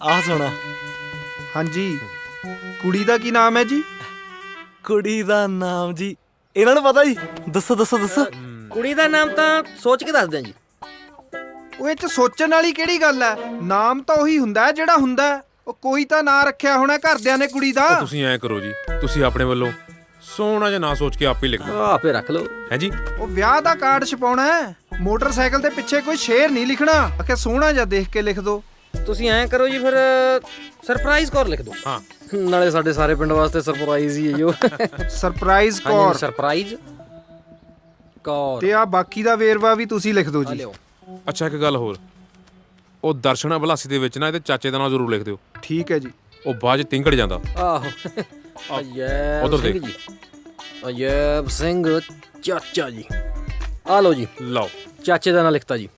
ਆਹ ਸੁਣਾ। ਹਾਂਜੀ, ਕੁੜੀ ਦਾ ਕੀ ਨਾਮ ਹੈ ਜੀ? ਕੁੜੀ ਦਾ ਨਾਮ ਜੀ ਇਹਨਾਂ ਨੂੰ ਪਤਾ ਜੀ। ਦੱਸੋ ਦੱਸੋ ਦੱਸੋ। ਕੁੜੀ ਦਾ ਨਾਮ ਤਾਂ ਸੋਚ ਕੇ ਦੱਸ ਦਿਆਂ ਜੀ। ਉਹ ਇਹ ਚ ਸੋਚਣ ਵਾਲੀ ਕਿਹੜੀ ਗੱਲ ਹੈ? ਨਾਮ ਤਾਂ ਉਹੀ ਹੁੰਦਾ ਹੈ ਜਿਹੜਾ ਹੁੰਦਾ ਹੈ। ਉਹ ਕੋਈ ਤਾਂ ਨਾਂ ਰੱਖਿਆ ਹੋਣਾ ਘਰਦਿਆਂ ਨੇ ਕੁੜੀ ਦਾ। ਤੁਸੀਂ ਐਂ ਕਰੋ ਜੀ, ਤੁਸੀਂ ਆਪਣੇ ਵੱਲੋਂ ਸੋਹਣਾ ਜਿਹਾ ਨਾਂ ਸੋਚ ਕੇ ਆਪੇ ਲਿਖ ਦਿਓ। ਆਪੇ ਰੱਖ ਲਓ। ਹੈ ਜੀ। ਉਹ ਵਿਆਹ ਦਾ ਕਾਰਡ ਛਪਾਉਣਾ ਹੈ, ਮੋਟਰਸਾਈਕਲ ਦੇ ਪਿੱਛੇ ਕੋਈ ਸ਼ੇਰ ਨਹੀਂ ਲਿਖਣਾ। ਆਖੇ ਸੋਹਣਾ ਜਿਹਾ ਦੇਖ ਕੇ ਲਿਖ ਦੋ। ਤੁਸੀਂ ਐਂ ਕਰੋ ਜੀ, ਫਿਰ ਸਰਪ੍ਰਾਈਜ਼ ਕੌਰ ਲਿਖ ਦਿਓ। ਹਾਂ, ਨਾਲੇ ਸਾਡੇ ਸਾਰੇ ਪਿੰਡ ਵਾਸਤੇ ਸਰਪ੍ਰਾਈਜ਼ ਹੀ ਹੈ ਜੋ। ਸਰਪ੍ਰਾਈਜ਼ ਕੌਰ। ਸਰਪ੍ਰਾਈਜ਼ ਕੌਰ। ਤੇ ਆ ਬਾਕੀ ਦਾ ਵੇਰਵਾ ਵੀ ਤੁਸੀਂ ਲਿਖ ਦਿਓ ਆ ਜੀ। ਲਿਓ। ਅੱਛਾ ਇੱਕ ਗੱਲ ਹੋਰ, ਉਹ ਦਰਸ਼ਨਾ ਬਲਾਸੀ ਦੇ ਵਿੱਚ ਨਾ ਇਹਦੇ ਚਾਚੇ ਦਾ ਨਾਂ ਜ਼ਰੂਰ ਲਿਖ ਦਿਓ। ਠੀਕ ਹੈ ਜੀ। ਉਹ ਬਾਅਦ 'ਚ ਤਿੰਗੜ ਜਾਂਦਾ। ਆਹੋ ਅਯੈਬ ਉੱਧਰ ਸਿੰਘ ਦੇਖ। ਜੀ। ਅਯੈਬ ਸਿੰਘ ਚਾਚਾ ਜੀ। ਆ ਲਓ ਜੀ, ਲਓ। ਚਾਚੇ ਦਾ ਨਾਂ ਲਿਖਤਾ ਜੀ।